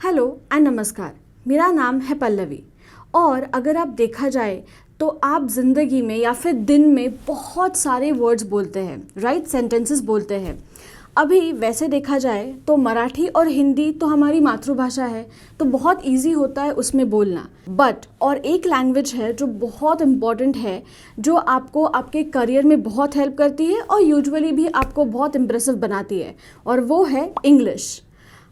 Hello and नमस्कार। मेरा नाम है पल्लवी और अगर आप देखा जाए तो आप ज़िंदगी में या फिर दिन में बहुत सारे वर्ड्स बोलते हैं, राइट, सेंटेंसेस बोलते हैं। अभी वैसे देखा जाए तो मराठी और हिंदी तो हमारी मातृभाषा है, तो बहुत इजी होता है उसमें बोलना। बट और एक लैंग्वेज है जो बहुत इम्पॉर्टेंट है, जो आपको आपके करियर में बहुत हेल्प करती है और यूजुअली भी आपको बहुत इम्प्रेसिव बनाती है, और वो है इंग्लिश।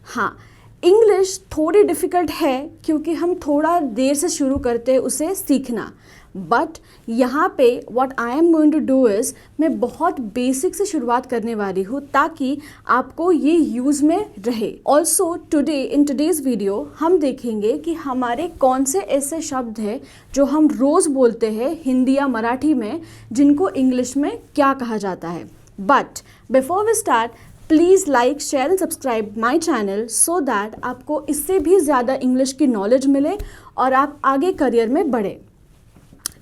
हाँ, इंग्लिश थोड़ी डिफ़िकल्ट है क्योंकि हम थोड़ा देर से शुरू करते हैं उसे सीखना। बट यहाँ पे what I am going to do is, मैं बहुत बेसिक से शुरुआत करने वाली हूँ ताकि आपको ये यूज़ में रहे। Also today in today's video हम देखेंगे कि हमारे कौन से ऐसे शब्द हैं जो हम रोज़ बोलते हैं हिंदी या मराठी में, जिनको इंग्लिश में क्या कहा जाता है। But before we start, please like, share and subscribe my channel so that आपको इससे भी ज़्यादा इंग्लिश की नॉलेज मिले और आप आगे करियर में बढ़े,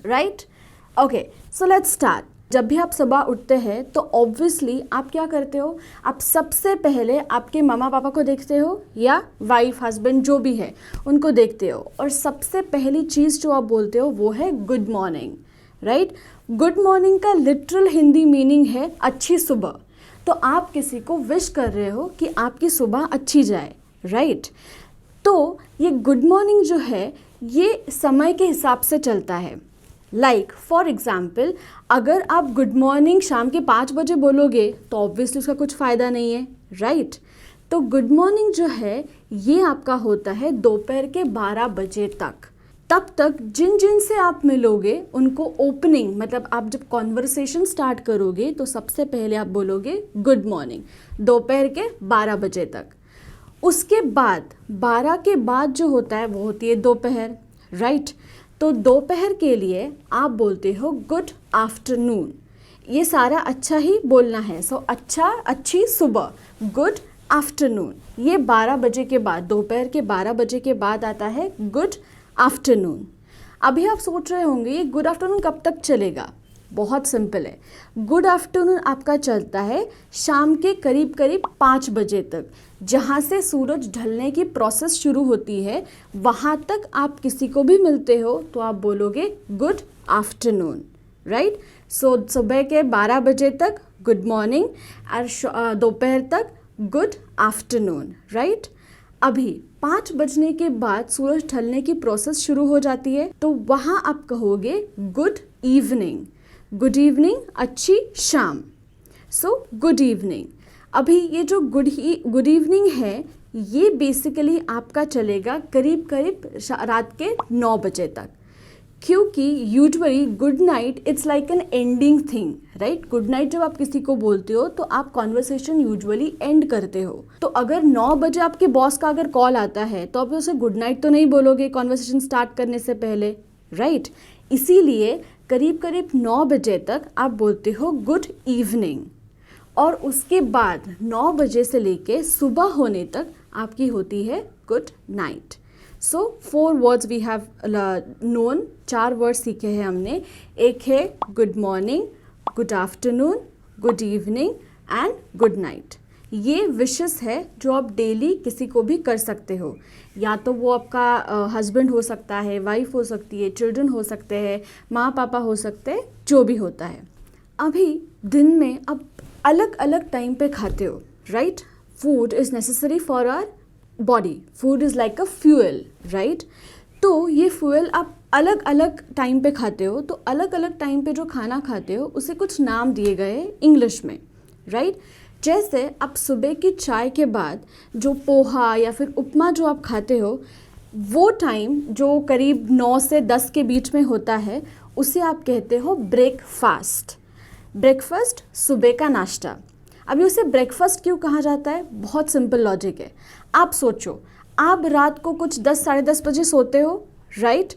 right. Okay, so let's start. जब भी आप सुबह उठते हैं तो ऑब्वियसली आप क्या करते हो, आप सबसे पहले आपके मम्मा पापा को देखते हो या वाइफ हस्बैंड जो भी है उनको देखते हो, और सबसे पहली चीज़ जो आप बोलते हो वो है good morning, right. Good morning का लिटरल हिंदी मीनिंग है अच्छी सुबह। तो आप किसी को विश कर रहे हो कि आपकी सुबह अच्छी जाए, राइट। तो ये गुड मॉर्निंग जो है ये समय के हिसाब से चलता है। लाइक फॉर एग्ज़ाम्पल, अगर आप गुड मॉर्निंग शाम के 5 बजे बोलोगे तो ऑब्वियसली उसका कुछ फ़ायदा नहीं है, राइट। तो गुड मॉर्निंग जो है ये आपका होता है दोपहर के 12 बजे तक। तब तक जिन जिन से आप मिलोगे उनको ओपनिंग, मतलब आप जब कॉन्वर्सेशन स्टार्ट करोगे तो सबसे पहले आप बोलोगे गुड मॉर्निंग दोपहर के 12 बजे तक। उसके बाद 12 के बाद जो होता है वो होती है दोपहर, राइट। तो दोपहर के लिए आप बोलते हो गुड आफ्टरनून। ये सारा अच्छा ही बोलना है। सो अच्छा, अच्छी सुबह, गुड आफ्टरनून। ये 12 बजे के बाद, दोपहर के 12 बजे के बाद आता है गुड आफ्टरनून। अभी आप सोच रहे होंगे ये गुड आफ्टरनून कब तक चलेगा। बहुत सिंपल है, गुड आफ्टरनून आपका चलता है शाम के करीब करीब 5 बजे तक। जहाँ से सूरज ढलने की प्रोसेस शुरू होती है वहाँ तक आप किसी को भी मिलते हो तो आप बोलोगे गुड आफ्टरनून, राइट। सो सुबह के 12 बजे तक गुड मॉर्निंग और दोपहर तक गुड आफ्टरनून, राइट। अभी 5 बजने के बाद सूरज ढलने की प्रोसेस शुरू हो जाती है तो वहाँ आप कहोगे गुड इवनिंग। गुड इवनिंग, अच्छी शाम। So good evening. अभी ये जो गुड इवनिंग है ये बेसिकली आपका चलेगा करीब करीब रात के 9 बजे तक, क्योंकि usually good night it's like an ending thing, right. Good night जब आप किसी को बोलते हो तो आप कॉन्वर्सेशन यूजुअली एंड करते हो। तो अगर 9 बजे आपके बॉस का अगर कॉल आता है तो आप उसे गुड नाइट तो नहीं बोलोगे कॉन्वर्सेशन स्टार्ट करने से पहले, राइट। इसीलिए करीब करीब 9 बजे तक आप बोलते हो गुड इवनिंग, और उसके बाद 9 बजे से लेके सुबह होने तक आपकी होती है good night. So 4 words we have known, 4 words सीखे हैं हमने। एक है good morning, good afternoon, good evening and good night. ये विशेस है जो आप डेली किसी को भी कर सकते हो, या तो वो आपका हस्बैंड हो सकता है, वाइफ हो सकती है, चिल्ड्रन हो सकते हैं, माँ पापा हो सकते हैं, जो भी होता है। अभी दिन में आप अलग अलग टाइम पे खाते हो, right. Food is necessary for our body, food is like a fuel, right. तो ये फ्यूल आप अलग अलग टाइम पे खाते हो, तो अलग अलग टाइम पे जो खाना खाते हो उसे कुछ नाम दिए गए इंग्लिश में, राइट। जैसे आप सुबह की चाय के बाद जो पोहा या फिर उपमा जो आप खाते हो, वो टाइम जो करीब 9 से 10 के बीच में होता है उसे आप कहते हो ब्रेकफास्ट। ब्रेकफास्ट सुबह का नाश्ता। अभी उसे ब्रेकफास्ट क्यों कहा जाता है, बहुत सिंपल लॉजिक है। आप सोचो, आप रात को कुछ 10 साढ़े 10 बजे सोते हो, राइट।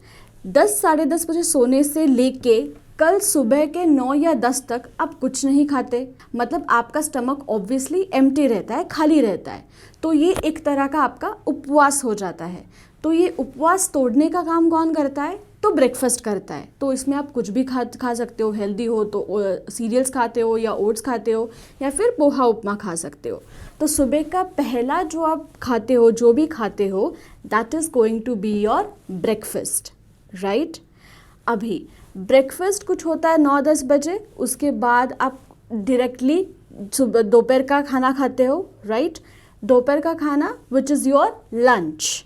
10 साढ़े 10 बजे सोने से लेके कल सुबह के 9 या 10 तक आप कुछ नहीं खाते, मतलब आपका स्टमक ऑब्वियसली एम्प्टी रहता है, खाली रहता है। तो ये एक तरह का आपका उपवास हो जाता है। तो ये उपवास तोड़ने का काम कौन करता है? तो ब्रेकफास्ट करता है। तो इसमें आप कुछ भी खा सकते हो, हेल्दी हो तो सीरियल्स खाते हो या ओट्स खाते हो या फिर पोहा उपमा खा सकते हो। तो सुबह का पहला जो आप खाते हो, जो भी खाते हो, that is going to be your breakfast, right. अभी ब्रेकफास्ट कुछ होता है 9-10 बजे, उसके बाद आप डायरेक्टली सुबह दोपहर का खाना खाते हो, राइट। दोपहर का खाना which is your lunch.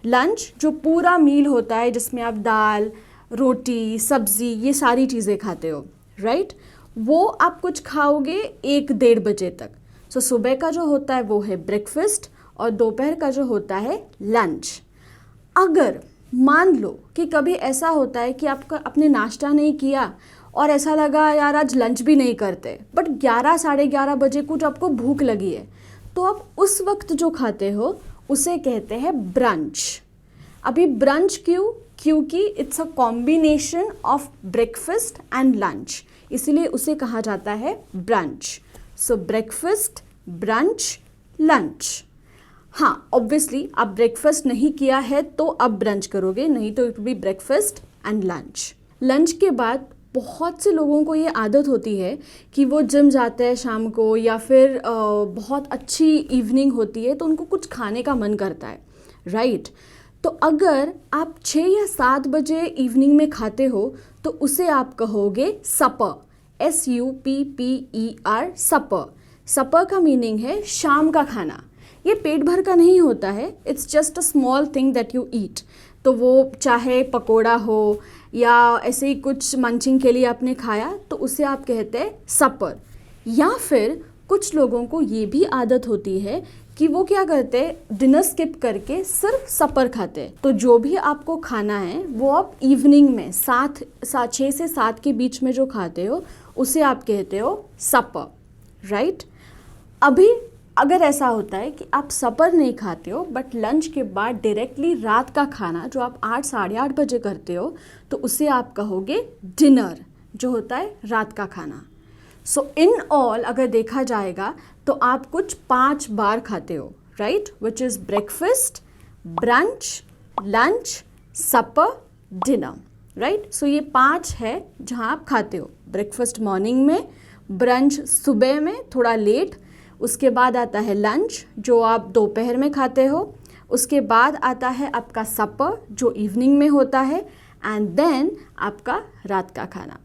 Lunch जो पूरा मील होता है जिसमें आप दाल, रोटी, सब्ज़ी, ये सारी चीज़ें खाते हो, राइट। वो आप कुछ खाओगे 1-1:30 बजे तक। सो सुबह का जो होता है वो है ब्रेकफास्ट और दोपहर का जो होता है लंच। अगर मान लो कि कभी ऐसा होता है कि आपका आपने नाश्ता नहीं किया और ऐसा लगा यार आज लंच भी नहीं करते, बट 11-11:30 बजे कुछ आपको भूख लगी है, तो आप उस वक्त जो खाते हो उसे कहते हैं ब्रंच। अभी ब्रंच क्यों? क्योंकि it's a combination of breakfast and lunch, इसीलिए उसे कहा जाता है ब्रंच। सो ब्रेकफास्ट, ब्रंच, लंच। हाँ, ऑब्वियसली आप ब्रेकफास्ट नहीं किया है तो अब ब्रंच करोगे, नहीं तो it will be breakfast and lunch. Lunch के बाद बहुत से लोगों को ये आदत होती है कि वो जिम जाते हैं शाम को, या फिर बहुत अच्छी इवनिंग होती है तो उनको कुछ खाने का मन करता है, राइट। तो अगर आप 6 या 7 बजे इवनिंग में खाते हो तो उसे आप कहोगे सपर, SUPPER, सपर। सपर का मीनिंग है शाम का खाना। ये पेट भर का नहीं होता है, it's just a small thing that you eat. तो वो चाहे पकोड़ा हो या ऐसे ही कुछ मंचिंग के लिए आपने खाया तो उसे आप कहते हैं सपर। या फिर कुछ लोगों को ये भी आदत होती है कि वो क्या करते हैं, डिनर स्किप करके सिर्फ सपर खाते हैं। तो जो भी आपको खाना है वो आप इवनिंग में 6 से 7 के बीच में जो खाते हो उसे आप कहते हो सपर, राइट। अभी अगर ऐसा होता है कि आप सपर नहीं खाते हो बट लंच के बाद डायरेक्टली रात का खाना जो आप 8-8:30 बजे करते हो तो उसे आप कहोगे डिनर, जो होता है रात का खाना। सो इन ऑल अगर देखा जाएगा तो आप कुछ 5 बार खाते हो, right, which is breakfast, brunch, lunch, supper, dinner, right. So ये 5 है जहाँ आप खाते हो। ब्रेकफास्ट मॉर्निंग में, ब्रंच सुबह में थोड़ा लेट, उसके बाद आता है लंच जो आप दोपहर में खाते हो, उसके बाद आता है आपका सपर जो इवनिंग में होता है, एंड देन आपका रात का खाना।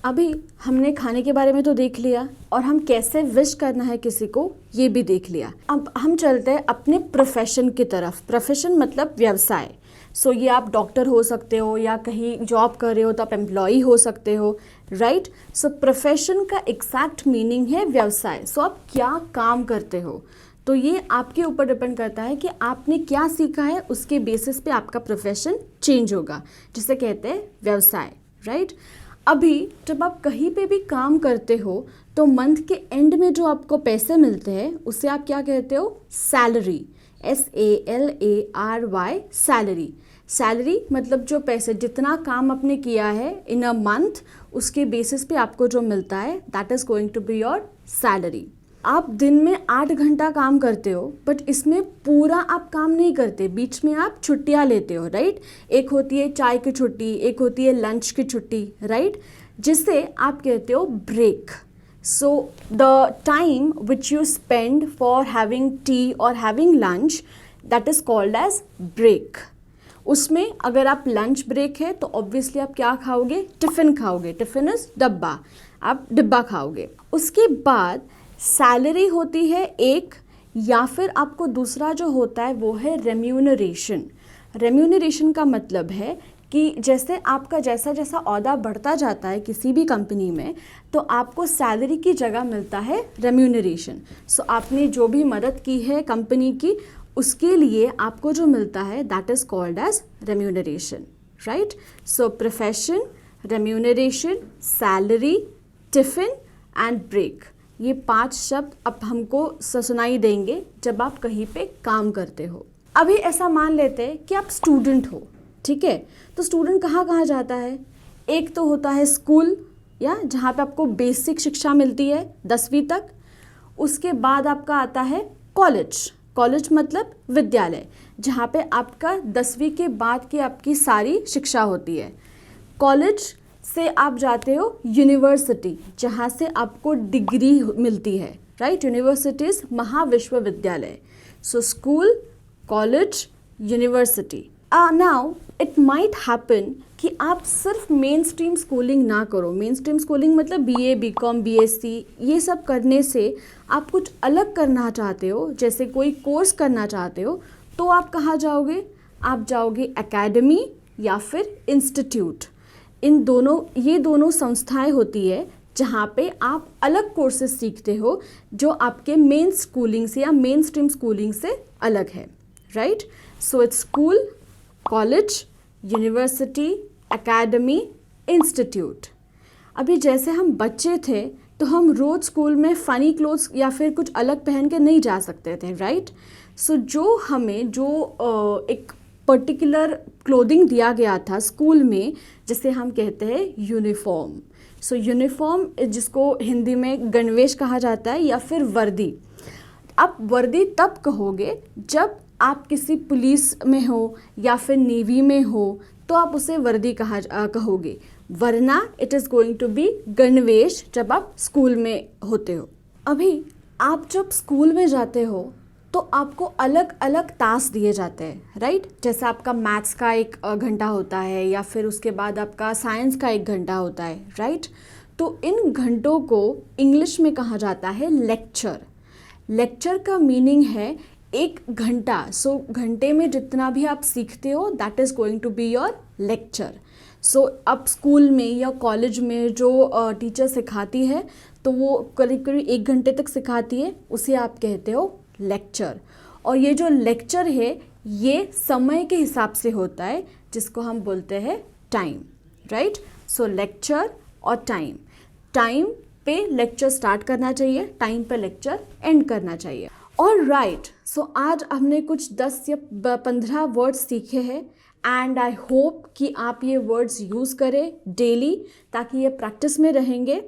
अभी हमने खाने के बारे में तो देख लिया और हम कैसे विश करना है किसी को ये भी देख लिया। अब हम चलते हैं अपने प्रोफेशन की तरफ। प्रोफेशन मतलब व्यवसाय। सो ये आप डॉक्टर हो सकते हो या कहीं जॉब कर रहे हो तो आप एम्प्लॉई हो सकते हो, राइट। सो प्रोफेशन का एग्जैक्ट मीनिंग है व्यवसाय। सो आप क्या काम करते हो, तो ये आपके ऊपर डिपेंड करता है कि आपने क्या सीखा है, उसके बेसिस पे आपका प्रोफेशन चेंज होगा, जिसे कहते हैं व्यवसाय, राइट। अभी जब आप कहीं पे भी काम करते हो तो मंथ के एंड में जो आपको पैसे मिलते हैं उसे आप क्या कहते हो? Salary, SALARY, salary. सैलरी मतलब जो पैसे, जितना काम आपने किया है इन अ मंथ, उसके बेसिस पे आपको जो मिलता है that is going to be your salary. आप दिन में 8 घंटा काम करते हो बट इसमें पूरा आप काम नहीं करते, बीच में आप छुट्टियां लेते हो, राइट। एक होती है चाय की छुट्टी, एक होती है लंच की छुट्टी, राइट, जिसे आप कहते हो break. So the time which you spend for having tea or having lunch, that is called as break. उसमें अगर आप लंच ब्रेक है तो ऑब्वियसली आप क्या खाओगे? टिफ़िन खाओगे। टिफ़िन इज डब्बा, आप डिब्बा खाओगे। उसके बाद सैलरी होती है एक, या फिर आपको दूसरा जो होता है वो है रेम्यूनरेशन। रेम्यूनरेशन का मतलब है कि जैसे आपका जैसा जैसा ओहदा बढ़ता जाता है किसी भी कंपनी में तो आपको सैलरी की जगह मिलता है रेम्यूनरेशन। सो आपने जो भी मदद की है कंपनी की उसके लिए आपको जो मिलता है that is called as remuneration, right. So profession, remuneration, salary, tiffin and break, ये 5 शब्द अब हमको सुनाई देंगे जब आप कहीं पे काम करते हो। अभी ऐसा मान लेते हैं कि आप स्टूडेंट हो, ठीक है। तो स्टूडेंट कहाँ कहाँ जाता है? एक तो होता है स्कूल, या जहाँ पे आपको बेसिक शिक्षा मिलती है 10वीं तक। उसके बाद आपका आता है कॉलेज। कॉलेज मतलब विद्यालय, जहाँ पे आपका 10वीं के बाद की आपकी सारी शिक्षा होती है। कॉलेज से आप जाते हो यूनिवर्सिटी, जहाँ से आपको डिग्री मिलती है, राइट। यूनिवर्सिटीज़ महाविश्वविद्यालय। So school, college, university. Now it might happen कि आप सिर्फ मेन स्ट्रीम स्कूलिंग ना करो। मेन स्ट्रीम स्कूलिंग मतलब BA, BCom, BSc ये सब करने से आप कुछ अलग करना चाहते हो, जैसे कोई कोर्स करना चाहते हो, तो आप कहाँ जाओगे? आप जाओगे एकेडमी या फिर इंस्टीट्यूट। ये दोनों संस्थाएं होती है जहाँ पे आप अलग कोर्सेज सीखते हो जो आपके मेन स्कूलिंग से या मेन स्ट्रीम स्कूलिंग से अलग है, right. So it's school, college, university, academy, institute. अभी जैसे हम बच्चे थे तो हम रोज़ स्कूल में फ़नी क्लोथ्स या फिर कुछ अलग पहन के नहीं जा सकते थे, राइट। सो जो एक पर्टिकुलर क्लोथिंग दिया गया था स्कूल में, जिसे हम कहते हैं यूनिफॉर्म। सो यूनिफॉर्म जिसको हिंदी में गणवेश कहा जाता है या फिर वर्दी। आप वर्दी तब कहोगे जब आप किसी पुलिस में हो या फिर नेवी में हो, तो आप उसे वर्दी कहोगे, वरना it is going to be गणवेश जब आप स्कूल में होते हो। अभी आप जब स्कूल में जाते हो तो आपको अलग अलग टास्क दिए जाते हैं, राइट। जैसे आपका मैथ्स का 1 घंटा होता है या फिर उसके बाद आपका साइंस का 1 घंटा होता है, राइट। तो इन घंटों को इंग्लिश में कहा जाता है लेक्चर। लेक्चर का मीनिंग है 1 घंटा। सो घंटे में जितना भी आप सीखते हो that is going to be your lecture. So अब स्कूल में या कॉलेज में जो टीचर सिखाती है तो वो करीब करीब 1 घंटे तक सिखाती है, उसे आप कहते हो लेक्चर। और ये जो लेक्चर है ये समय के हिसाब से होता है, जिसको हम बोलते हैं टाइम, राइट। सो लेक्चर और टाइम। टाइम पे लेक्चर स्टार्ट करना चाहिए, टाइम पे लेक्चर एंड करना चाहिए। और राइट, सो आज हमने कुछ 10 या 15 वर्ड्स सीखे हैं एंड आई होप कि आप ये वर्ड्स यूज़ करें डेली, ताकि ये प्रैक्टिस में रहेंगे।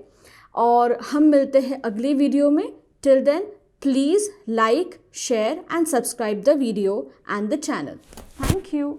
और हम मिलते हैं अगले वीडियो में। Till then please like, share and subscribe the video and the channel. Thank you.